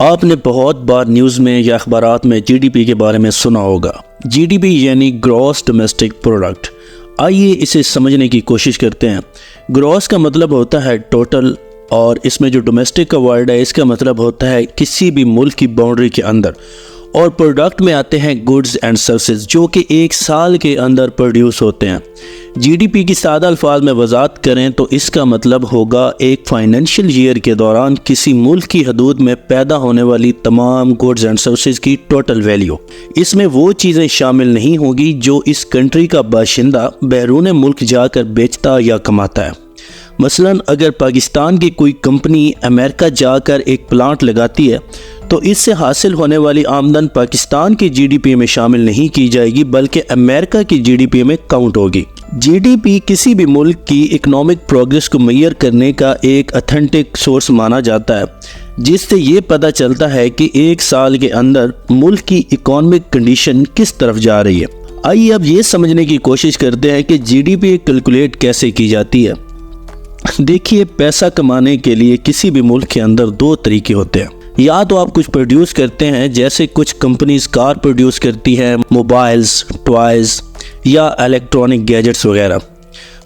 आपने बहुत बार न्यूज़ में या अखबारात में जीडीपी के बारे में सुना होगा। जीडीपी यानी ग्रॉस डोमेस्टिक प्रोडक्ट। आइए इसे समझने की कोशिश करते हैं। ग्रॉस का मतलब होता है टोटल, और इसमें जो डोमेस्टिक का वर्ड है इसका मतलब होता है किसी भी मुल्क की बाउंड्री के अंदर, और प्रोडक्ट में आते हैं गुड्स एंड सर्विसेज जो कि एक साल के अंदर प्रोड्यूस होते हैं। जीडीपी की सादा अल्फाज में वजाहत करें तो इसका मतलब होगा एक फाइनेंशियल ईयर के दौरान किसी मुल्क की हदूद में पैदा होने वाली तमाम गुड्स एंड सर्विसेज की टोटल वैल्यू। इसमें वो चीज़ें शामिल नहीं होगी जो इस कंट्री का बाशिंदा बैरून मुल्क जाकर बेचता या कमाता है। मसलन अगर पाकिस्तान की कोई कंपनी अमेरिका जाकर एक प्लांट लगाती है तो इससे हासिल होने वाली आमदन पाकिस्तान की जीडीपी में शामिल नहीं की जाएगी बल्कि अमेरिका की जीडीपी में काउंट होगी। जीडीपी किसी भी मुल्क की इकोनॉमिक प्रोग्रेस को मेजर करने का एक ऑथेंटिक सोर्स माना जाता है, जिससे ये पता चलता है कि एक साल के अंदर मुल्क की इकोनॉमिक कंडीशन किस तरफ जा रही है। आइए अब ये समझने की कोशिश करते हैं कि जीडीपी कैलकुलेट कैसे की जाती है। देखिए, पैसा कमाने के लिए किसी भी मुल्क के अंदर दो तरीके होते हैं। या तो आप कुछ प्रोड्यूस करते हैं, जैसे कुछ कंपनीज कार प्रोड्यूस करती हैं, मोबाइल्स, टॉयज़ या इलेक्ट्रॉनिक गैजेट्स वगैरह।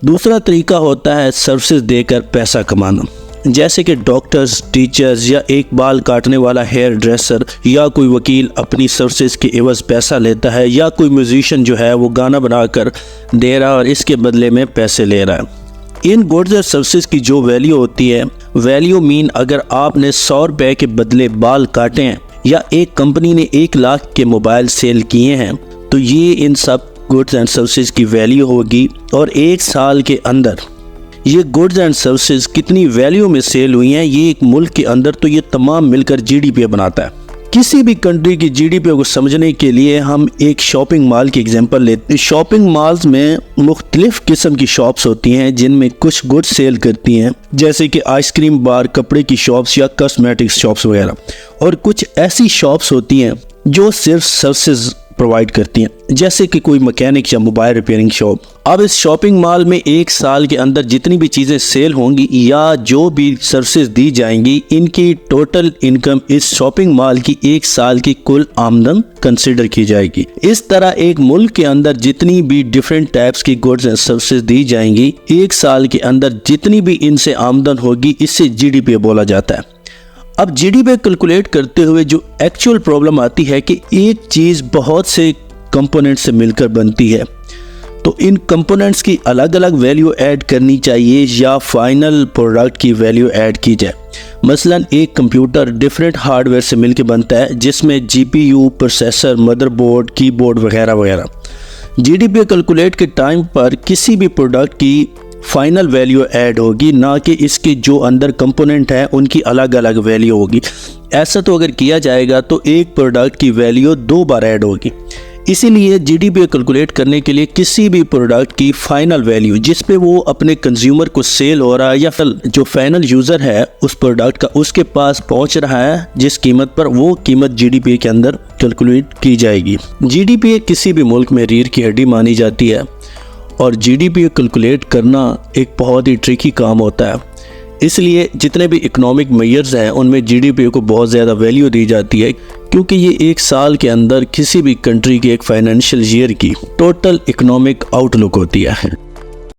दूसरा तरीका होता है सर्विसेज देकर पैसा कमाना, जैसे कि डॉक्टर्स, टीचर्स या एक बाल काटने वाला हेयर ड्रेसर, या कोई वकील अपनी सर्विसेज के एवज पैसा लेता है, या कोई म्यूजिशियन जो है वो गाना बनाकर दे रहा है और इसके बदले में पैसे ले रहा है। इन गुड्स और सर्विसेज की जो वैल्यू होती है, वैल्यू मीन अगर आपने 100 रुपये के बदले बाल काटे हैं या एक कंपनी ने 1 लाख के मोबाइल सेल किए हैं, तो ये इन सब गुड्स एंड सर्विसेज की वैल्यू होगी। और एक साल के अंदर ये गुड्स एंड सर्विसेज कितनी वैल्यू में सेल हुई हैं, ये एक मुल्क के अंदर, तो ये तमाम मिलकर जीडीपी बनाता है। किसी भी कंट्री की जीडीपी को समझने के लिए हम एक शॉपिंग मॉल की एग्जांपल लेते हैं। शॉपिंग मॉल्स में मुख्तलिफ किस्म की शॉप्स होती हैं जिनमें कुछ गुड्स सेल करती हैं, जैसे कि आइसक्रीम बार, कपड़े की शॉप्स या कॉस्मेटिक्स शॉप्स वगैरह, और कुछ ऐसी शॉप्स होती हैं जो सिर्फ सर्विसेज प्रोवाइड करती हैं, जैसे कि कोई मैकेनिक या मोबाइल रिपेयरिंग शॉप। अब इस शॉपिंग मॉल में एक साल के अंदर जितनी भी चीज़ें सेल होंगी या जो भी सर्विसेज दी जाएंगी, इनकी टोटल इनकम इस शॉपिंग मॉल की एक साल की कुल आमदन कंसिडर की जाएगी। इस तरह एक मुल्क के अंदर जितनी भी डिफरेंट टाइप्स की गुड्स एंड सर्विसेज दी जाएंगी, एक साल के अंदर जितनी भी इनसे आमदन होगी, इससे जीडीपी बोला जाता है। अब जीडीपी कैलकुलेट करते हुए जो एक्चुअल प्रॉब्लम आती है कि एक चीज़ बहुत से कंपोनेंट से मिलकर बनती है, तो इन कंपोनेंट्स की अलग अलग वैल्यू ऐड करनी चाहिए या फाइनल प्रोडक्ट की वैल्यू ऐड की जाए। मसलन एक कंप्यूटर डिफरेंट हार्डवेयर से मिलकर बनता है, जिसमें जीपीयू, प्रोसेसर, मदरबोर्ड, कीबोर्ड वगैरह वगैरह। जीडीपी कैलकुलेट के टाइम पर किसी भी प्रोडक्ट की फाइनल वैल्यू ऐड होगी, ना कि इसके जो अंदर कंपोनेंट है उनकी अलग अलग वैल्यू होगी। ऐसा तो अगर किया जाएगा तो एक प्रोडक्ट की वैल्यू 2 बार ऐड होगी। इसीलिए जीडीपी कैलकुलेट करने के लिए किसी भी प्रोडक्ट की फाइनल वैल्यू, जिस पे वो अपने कंज्यूमर को सेल हो रहा है या फिर जो फाइनल यूज़र है उस प्रोडक्ट का, उसके पास पहुंच रहा है जिस कीमत पर, वो कीमत जीडीपी के अंदर कैलकुलेट की जाएगी। जीडीपी किसी भी मुल्क में रीढ़ की हड्डी मानी जाती है, और जीडीपी कैलकुलेट करना एक बहुत ही ट्रिकी काम होता है। इसलिए जितने भी इकोनॉमिक मेजर्स हैं उनमें जीडीपी को बहुत ज़्यादा वैल्यू दी जाती है, क्योंकि ये एक साल के अंदर किसी भी कंट्री के एक फाइनेंशियल ईयर की टोटल इकोनॉमिक आउटलुक होती है।